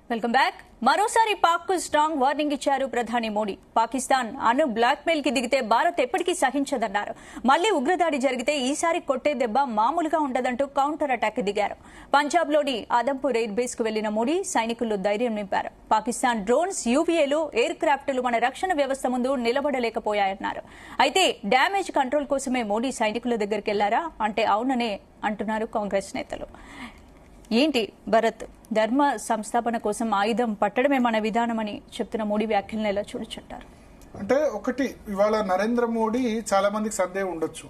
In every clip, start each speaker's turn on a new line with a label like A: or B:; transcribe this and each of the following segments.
A: Welcome back. మరోసారి పాక్ కు strong warning ఇచ్చారు ప్రధాని మోడీ. పాకిస్తాన్ అణు బ్లాక్ మెయిల్ కి దిగితే భారత్ ఎప్పటికీ సహించదన్నారు. మళ్లీ ఉగ్రదాడి జరిగితే ఈసారి కొట్టే దెబ్బ మామూలుగా ఉండదంటూ కౌంటర్ అటాక్ దిగారు. పంజాబ్ లోని ఆదంపూర్ ఎయిర్ బేస్ కు వెళ్లిన మోడీ సైనికుల్లో ధైర్యం నింపారు. పాకిస్తాన్ డ్రోన్స్, యూవీఏలు, ఎయిర్ క్రాఫ్ట్లు మన రక్షణ వ్యవస్థ ముందు నిలబడలేకపోయాయన్నారు. అయితే డ్యామేజ్ కంట్రోల్ కోసమే మోడీ సైనికుల దగ్గరికి వెళ్లారా అంటే అవుననే అంటున్నారు కాంగ్రెస్ నేతలు. ఏంటి భరత్, ధర్మ సంస్థాపన కోసం ఆయుధం పట్టడమే మన విధానమని చెప్తున్న మోడీ వ్యాఖ్యలను ఎలా చూడొచ్చంటారు?
B: అంటే ఒకటి, ఇవాళ నరేంద్ర మోడీ చాలా మందికి సందేహం ఉండొచ్చు,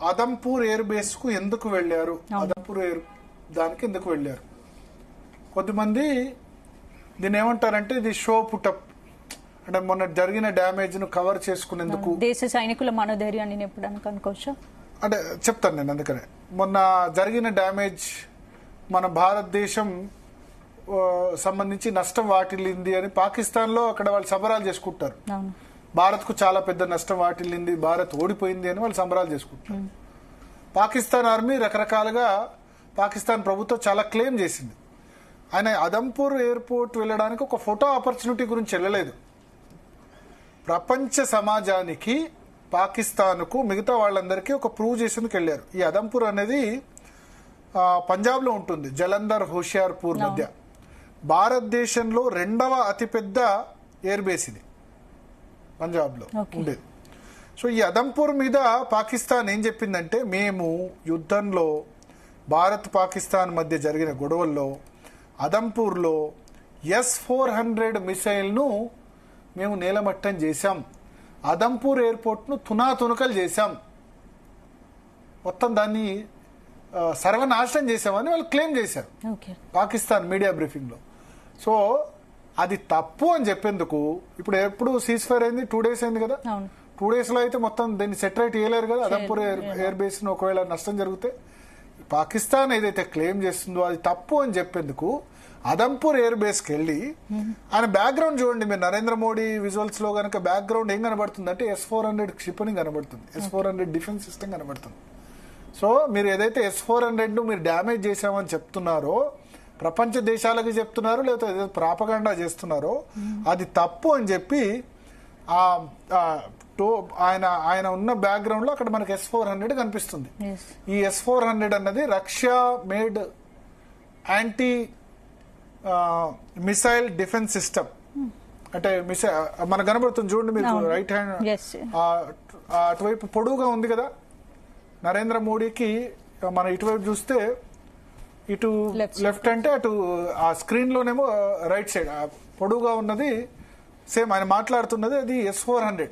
B: ఆదంపూర్ ఎయిర్ బేస్ కు ఎందుకు వెళ్లారు, ఆదంపూర్ ఎయిర్ దానికి ఎందుకు వెళ్లారు. కొద్దిమంది దీన్ని ఏమంటారంటే ఇది షో పుటప్, అంటే మొన్న జరిగిన డ్యామేజ్ ను కవర్ చేసుకునేందుకు,
A: దేశ సైనికుల మనోధైర్యాన్ని నింపడానికి అనుకోవచ్చా
B: అంటే చెప్తాను నేను. అందుకనే మొన్న జరిగిన డ్యామేజ్ మన భారతదేశం సంబంధించి నష్టం వాటిల్లింది అని పాకిస్తాన్ లో అక్కడ వాళ్ళు సంబరాలు చేసుకుంటారు. భారత్ కు చాలా పెద్ద నష్టం వాటిల్లింది, భారత్ ఓడిపోయింది అని వాళ్ళు సంబరాలు చేసుకుంటారు. పాకిస్తాన్ ఆర్మీ రకరకాలుగా, పాకిస్తాన్ ప్రభుత్వం చాలా క్లెయిమ్ చేసింది. ఆయన ఆదంపూర్ ఎయిర్పోర్ట్ వెళ్ళడానికి ఒక ఫోటో ఆపర్చునిటీ గురించి వెళ్ళలేదు. ప్రపంచ సమాజానికి, పాకిస్తాన్ కు, మిగతా వాళ్ళందరికీ ఒక ప్రూవ్ చేసేందుకు వెళ్ళారు. ఈ ఆదంపూర్ అనేది పంజాబ్ లో ఉంటుంది, జలంధర్ హోషియార్పూర్ మధ్య. భారతదేశంలో 2వ అతిపెద్ద ఎయిర్ బేస్ ఇది, పంజాబ్ లో ఉండేది. సో ఈ ఆదంపూర్ మీద పాకిస్తాన్ ఏం చెప్పిందంటే, మేము యుద్ధంలో భారత్ పాకిస్తాన్ మధ్య జరిగిన గొడవల్లో ఆదంపూర్ లో S-400 మిసైల్ ను మేము నేలమట్టం చేశాం, ఆదంపూర్ ఎయిర్పోర్ట్ ను తునాతునకలు చేశాం, మొత్తం దాన్ని సర్వనాశనం చేశామని వాళ్ళు క్లెయిమ్ చేశారు పాకిస్తాన్ మీడియా బ్రీఫింగ్ లో. సో అది తప్పు అని చెప్పేందుకు ఇప్పుడు ఎప్పుడు సీజ్ ఫైర్ అయింది, 2 days అయింది కదా. 2 days లో అయితే మొత్తం దీన్ని సెటరేట్ చేయలేరు కదా. ఆదంపూర్ ఎయిర్ బేస్ ను ఒకవేళ నష్టం జరిగితే పాకిస్తాన్ ఏదైతే క్లెయిమ్ చేస్తుందో అది తప్పు అని చెప్పేందుకు ఆదంపూర్ ఎయిర్ బేస్ కి వెళ్ళి ఆయన బ్యాక్గ్రౌండ్ చూడండి మీరు. నరేంద్ర మోడీ విజువల్స్ లో కనుక బ్యాక్గ్రౌండ్ ఏం కనబడుతుంది అంటే S-400 క్షిపణి కనబడుతుంది, S-400 డిఫెన్స్ సిస్టమ్ కనబడుతుంది. సో మీరు ఏదైతే S-400 ను మీరు డ్యామేజ్ చేశామని చెప్తున్నారో, ప్రపంచ దేశాలకు చెప్తున్నారు, లేకపోతే ప్రాపగాండా చేస్తున్నారో అది తప్పు అని చెప్పి ఆయన ఉన్న బ్యాక్గ్రౌండ్ లో అక్కడ మనకి S-400 కనిపిస్తుంది. ఈ S-400 అన్నది Russia made anti missile defence system. అంటే మనకు కనబడుతుంది చూడండి మీకు, రైట్ హ్యాండ్ అటువైపు పొడుగుగా ఉంది కదా నరేంద్ర మోడీకి. మన ఇటువైపు చూస్తే ఇటు లెఫ్ట్ అంటే అటు ఆ స్క్రీన్ లోనేమో రైట్ సైడ్ పొడుగుగా ఉన్నది సేమ్ ఆయన మాట్లాడుతున్నది అది S-400.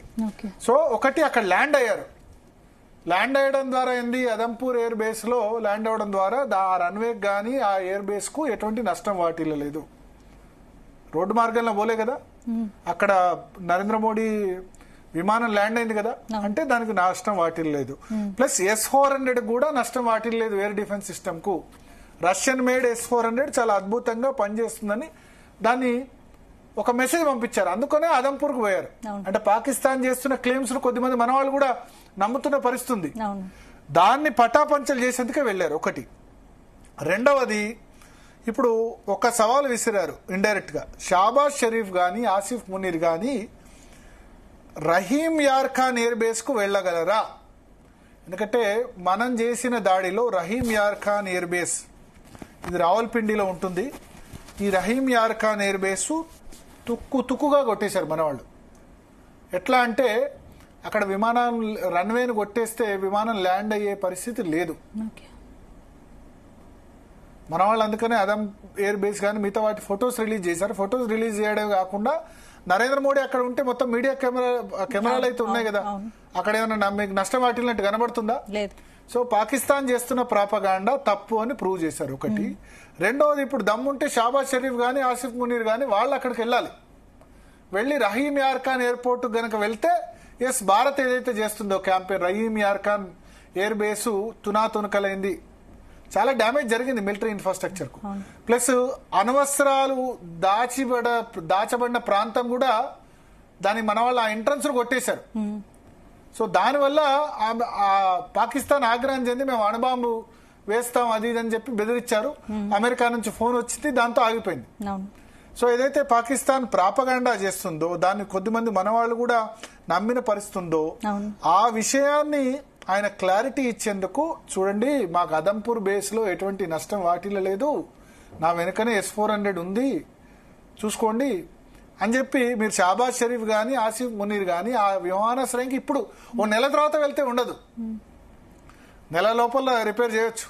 B: సో ఒకటి అక్కడ ల్యాండ్ అయ్యారు. ల్యాండ్ అయ్యడం ద్వారా ఏంది, ఆదంపూర్ ఎయిర్ బేస్ లో ల్యాండ్ అవ్వడం ద్వారా ఆ రన్వే గానీ ఆ ఎయిర్ బేస్ కు ఎటువంటి నష్టం వాటిల్లలేదు. రోడ్డు మార్గంలో పోలే కదా, అక్కడ నరేంద్ర మోడీ విమానం ల్యాండ్ అయింది కదా, అంటే దానికి నష్టం వాటిల్లేదు. ప్లస్ S-400 కూడా నష్టం వాటిల్లేదు ఎయిర్ డిఫెన్స్ సిస్టమ్ కు. రష్యన్ మేడ్ S-400 చాలా అద్భుతంగా పనిచేస్తుందని దాన్ని ఒక మెసేజ్ పంపించారు. అందుకనే ఆదంపూర్ కు పోయారు. అంటే పాకిస్తాన్ చేస్తున్న క్లెయిమ్స్ ను కొద్దిమంది మన వాళ్ళు కూడా నమ్ముతున్న పరిస్థితుంది. దాన్ని పటాపంచలు చేసేందుకే వెళ్లారు ఒకటి. రెండవది, ఇప్పుడు ఒక సవాల్ విసిరారు ఇండైరెక్ట్ గా. షాబాజ్ షరీఫ్ గాని, ఆసిఫ్ మునీర్ గాని రహీం యార్ ఖాన్ ఎయిర్ బేస్ కు వెళ్ళగలరా? ఎందుకంటే మనం చేసిన దాడిలో రహీం యార్ ఖాన్ ఎయిర్ బేస్ ఇది రావల్పిండిలో ఉంటుంది. ఈ రహీం యార్ ఖాన్ ఎయిర్ బేస్ తుక్కుగా కొట్టేశారు మన వాళ్ళు. ఎట్లా అంటే అక్కడ విమానం రన్వేను కొట్టేస్తే విమానం ల్యాండ్ అయ్యే పరిస్థితి లేదు మన వాళ్ళు. అందుకనే అదం ఎయిర్ బేస్ కానీ మిగతా వాటి ఫొటోస్ రిలీజ్ చేశారు. ఫొటోస్ రిలీజ్ చేయడమే కాకుండా నరేంద్ర మోడీ అక్కడ ఉంటే మొత్తం మీడియా కెమెరాలు అయితే ఉన్నాయి కదా, అక్కడ ఏమైనా మీకు నష్టం వాటిల్లినట్టు కనబడుతుందా? సో పాకిస్తాన్ చేస్తున్న ప్రాపగాండా తప్పు అని ప్రూవ్ చేశారు ఒకటి. రెండవది, ఇప్పుడు దమ్ముంటే షాబాజ్ షరీఫ్ గానీ, ఆసిఫ్ మునీర్ గానీ వాళ్ళు అక్కడికి వెళ్ళాలి. వెళ్లి రహీం యార్ ఖాన్ ఎయిర్పోర్ట్ గనక వెళ్తే ఎస్, భారత్ ఏదైతే చేస్తుందో క్యాంపెయిన్, రహీం యార్ ఖాన్ ఎయిర్ బేసు తునాతునకలైంది, చాలా డ్యామేజ్ జరిగింది మిలిటరీ ఇన్ఫ్రాస్ట్రక్చర్ కు. ప్లస్ అనవసరాలు దాచబడిన ప్రాంతం కూడా దాన్ని మన వాళ్ళు ఆ ఎంట్రన్స్ కొట్టేశారు. సో దానివల్ల పాకిస్తాన్ ఆగ్రహం చెంది మేము అణుబాంబు వేస్తాం అది ఇది అని చెప్పి బెదిరించారు. అమెరికా నుంచి ఫోన్ వచ్చింది, దాంతో ఆగిపోయింది. సో ఏదైతే పాకిస్తాన్ ప్రాపగాండా చేస్తుందో, దాన్ని కొద్దిమంది మనవాళ్ళు కూడా నమ్మిన పరిస్థితుందో, ఆ విషయాన్ని ఆయన క్లారిటీ ఇచ్చేందుకు, చూడండి మాకు అదంపూర్ బేస్ లో ఎటువంటి నష్టం వాటిల్లో లేదు, నా వెనుకనే S-400 ఉంది చూసుకోండి అని చెప్పి, మీరు షాబాజ్ షరీఫ్ గాని ఆసిఫ్ మునీర్ గాని ఆ విమానాశ్రయంకి ఇప్పుడు ఓ నెల తర్వాత వెళ్తే ఉండదు, నెల లోపల రిపేర్ చేయొచ్చు,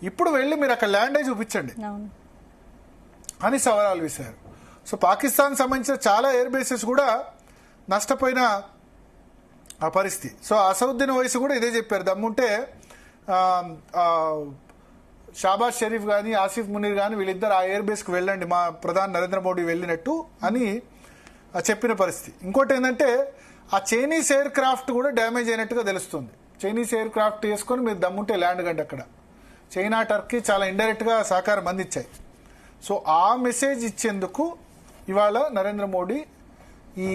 B: ఇప్పుడు వెళ్ళి మీరు అక్కడ ల్యాండ్ అయి చూపించండి అని సవాల్ విసిరారు. సో పాకిస్తాన్ సంబంధించిన చాలా ఎయిర్ బేసెస్ కూడా నష్టపోయిన ఆ పరిస్థితి. సో అసదుద్దీన్ ఓవైసీ కూడా ఇదే చెప్పారు, దమ్ముంటే షాబాజ్ షరీఫ్ గాని ఆసిఫ్ మునీర్ గాని వీళ్ళిద్దరు ఆ ఎయిర్ బేస్ కు వెళ్ళండి, మా ప్రధాని నరేంద్ర మోడీ వెళ్ళినట్టు అని చెప్పిన పరిస్థితి. ఇంకోటి ఏంటంటే ఆ చైనీస్ ఎయిర్ క్రాఫ్ట్ కూడా డ్యామేజ్ అయినట్టుగా తెలుస్తుంది. చైనీస్ ఎయిర్ క్రాఫ్ట్ వేసుకొని మీరు దమ్ముంటే ల్యాండ్ కండి అక్కడ. చైనా టర్కీ చాలా ఇండైరెక్ట్ గా సహకారం అందించాయి. సో ఆ మెసేజ్ ఇచ్చేందుకు ఇవాళ నరేంద్ర మోడీ ఈ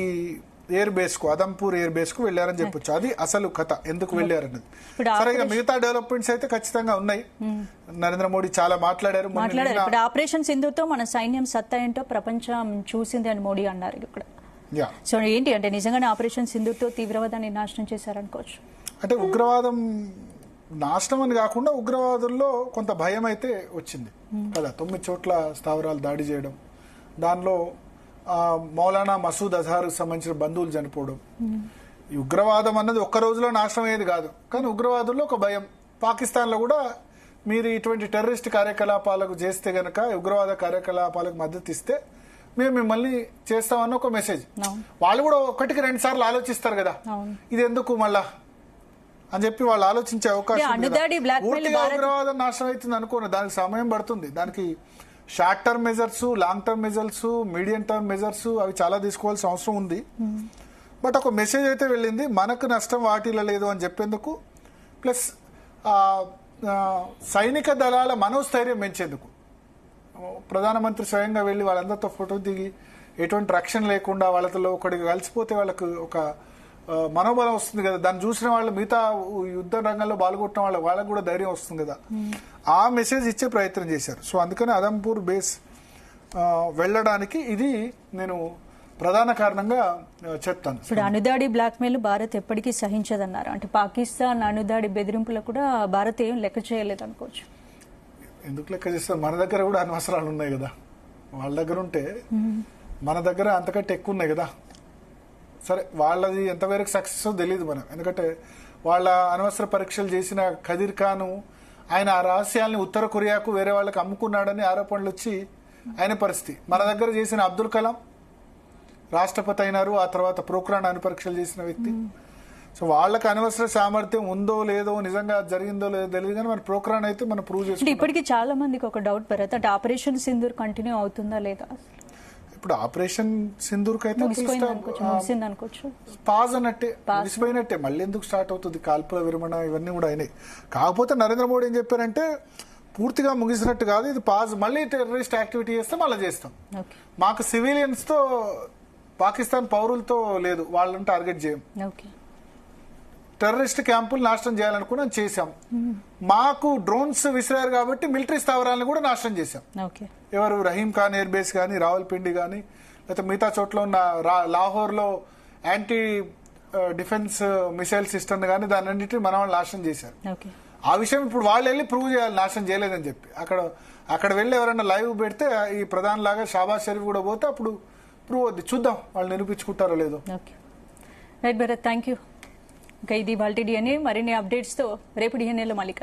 B: ఎయిర్ బేస్ కు, అదంపూర్ ఎయిర్ బేస్ కు వెళ్లారని చెప్పొచ్చు. అది అసలు కథ, ఎందుకు వెళ్లారన్నది. సరే, ఇక మిగతా డెవలప్మెంట్స్ అయితే ఖచ్చితంగా ఉన్నాయి. నరేంద్ర మోడీ చాలా మాట్లాడారు.
A: ఇప్పుడు ఆపరేషన్ సింధుతో మన సైన్యం సత్తా ఏంటో ప్రపంచం చూసింది అని మోడీ అన్నారు ఇక్కడ. సో ఏంటి అంటే నిజంగానే ఆపరేషన్ సింధుతో తీవ్రవాదాన్ని నాశనం చేశారనుకోవచ్చు.
B: అంటే ఉగ్రవాదం నాశనం అని కాకుండా ఉగ్రవాదుల్లో కొంత భయం అయితే వచ్చింది కదా. 9 చోట్ల స్థావరాలు దాడి చేయడం, దానిలో మౌలానా మసూద్ అజహార్ సంబంధించిన బంధువులు చనిపోవడం. ఈ ఉగ్రవాదం అన్నది ఒక్క రోజులో నాశనం అయ్యేది కాదు, కానీ ఉగ్రవాదుల్లో ఒక భయం. పాకిస్తాన్ లో కూడా మీరు ఇటువంటి టెర్రరిస్ట్ కార్యకలాపాలకు చేస్తే గనక, ఉగ్రవాద కార్యకలాపాలకు మద్దతు ఇస్తే మేము మిమ్మల్ని చేస్తామన్న ఒక మెసేజ్. వాళ్ళు కూడా 1కి 2 సార్లు ఆలోచిస్తారు కదా, ఇది ఎందుకు మళ్ళా అని చెప్పి వాళ్ళు ఆలోచించే అవకాశం. ఉగ్రవాదం నాశనం అవుతుంది అనుకోండి, దానికి సమయం పడుతుంది. దానికి short term measures, long term measures, medium term measures అవి చాలా తీసుకోవాల్సిన అవసరం ఉంది. బట్ ఒక మెసేజ్ అయితే వెళ్ళింది, మనకు నష్టం వాటిలో లేదు అని చెప్పేందుకు, ప్లస్ సైనిక దళాల మనోస్థైర్యం పెంచేందుకు. ప్రధానమంత్రి స్వయంగా వెళ్లి వాళ్ళందరితో ఫోటో దిగి ఎటువంటి రక్షణ లేకుండా వాళ్ళతో ఒకటికి కలిసిపోతే వాళ్ళకు ఒక మనోబలం వస్తుంది కదా. దాన్ని చూసిన వాళ్ళు మిగతా యుద్ధ రంగంలో పాల్గొట్టిన వాళ్ళకు కూడా ధైర్యం వస్తుంది కదా. ఆ మెసేజ్ ఇచ్చే ప్రయత్నం చేశారు. సో అందుకని అదంపూర్ బేస్ వెళ్ళడానికి ఇది నేను ప్రధాన కారణంగా చెప్తాను.
A: ఇప్పుడు అణుదాడి బ్లాక్ మెయిల్ భారత్ ఎప్పటికీ సహించదన్నారు. అంటే పాకిస్తాన్ అణుదాడి బెదిరింపులకు కూడా భారత్ ఏం లెక్క చేయలేదు అనుకోవచ్చు.
B: ఎందుకు లెక్క చేస్తారు? మన దగ్గర కూడా అనవసరాలు ఉన్నాయి కదా. వాళ్ళ దగ్గర ఉంటే మన దగ్గర అంతకంటే ఎక్కువ ఉన్నాయి కదా. సరే, వాళ్ళది ఎంతవరకు సక్సెస్ తెలియదు మనం, ఎందుకంటే వాళ్ళ అనవసర పరీక్షలు చేసిన ఖదీర్ ఖాన్ ఆయన ఆ రహస్యాల్ని ఉత్తర కొరియాకు వేరే వాళ్ళకి అమ్ముకున్నాడని ఆరోపణలు వచ్చి ఆయన పరిస్థితి. మన దగ్గర చేసిన అబ్దుల్ కలాం రాష్ట్రపతి అయినారు, ఆ తర్వాత ప్రోక్రాన్ అణు పరీక్షలు చేసిన వ్యక్తి. సో వాళ్ళకి అనవసర సామర్థ్యం ఉందో లేదో, నిజంగా జరిగిందో లేదో తెలియదు, కానీ మన ప్రోక్రాన్ అయితే మనం ప్రూవ్ చేసుకుంటాం.
A: ఇప్పటికీ చాలా మందికి ఒక డౌట్ భరత్, అంటే ఆపరేషన్ సింధూర్ కంటిన్యూ అవుతుందా లేదా?
B: ఇప్పుడు ఆపరేషన్ సింధూర్ అయితే పాజ్ అన్నట్టే, ముగిసిపోయినట్టే. మళ్ళీ ఎందుకు స్టార్ట్ అవుతుంది? కాల్పుల విరమణ ఇవన్నీ కూడా అయినాయి. కాకపోతే నరేంద్ర మోడీ ఏం చెప్పారంటే పూర్తిగా ముగిసినట్టు కాదు, ఇది పాజ్, మళ్ళీ టెర్రరిస్ట్ యాక్టివిటీ చేస్తే మళ్ళీ చేస్తాం. మాకు సివిలియన్స్ తో, పాకిస్తాన్ పౌరులతో లేదు, వాళ్ళని టార్గెట్ చేయం. టెర్రరిస్ట్ క్యాంపులు నాశనం చేయాలనుకున్నాం, చేశాం. మాకు డ్రోన్స్ విసిరారు కాబట్టి మిలిటరీ స్థావరాలను కూడా నాశనం చేశాం. ఎవరు? రహీం ఖాన్ ఎయిర్ బేస్ కానీ, రావల్పిండి కానీ, లేకపోతే మిగతా చోట్ల ఉన్న లాహోర్ లో యాంటీ డిఫెన్స్ మిసైల్ సిస్టమ్ కానీ, దాని అన్నింటినీ మన వాళ్ళు నాశనం చేశారు. ఆ విషయం ఇప్పుడు వాళ్ళు వెళ్ళి ప్రూవ్ చేయాలి నాశనం చేయలేదని చెప్పి. అక్కడ వెళ్ళి ఎవరైనా లైవ్ పెడితే ఈ ప్రధాని లాగా షాబాజ్ షరీఫ్ కూడా పోతే అప్పుడు ప్రూవ్ అవుద్ది. చూద్దాం వాళ్ళు నిరూపించుకుంటారో లేదో.
A: Right Bharat, thank you. ఇంకా ఇది వాళ్ళ డిఎన్ఏ. మరిన్ని అప్డేట్స్ తో రేపు డిఎన్ఏలో మళ్ళీ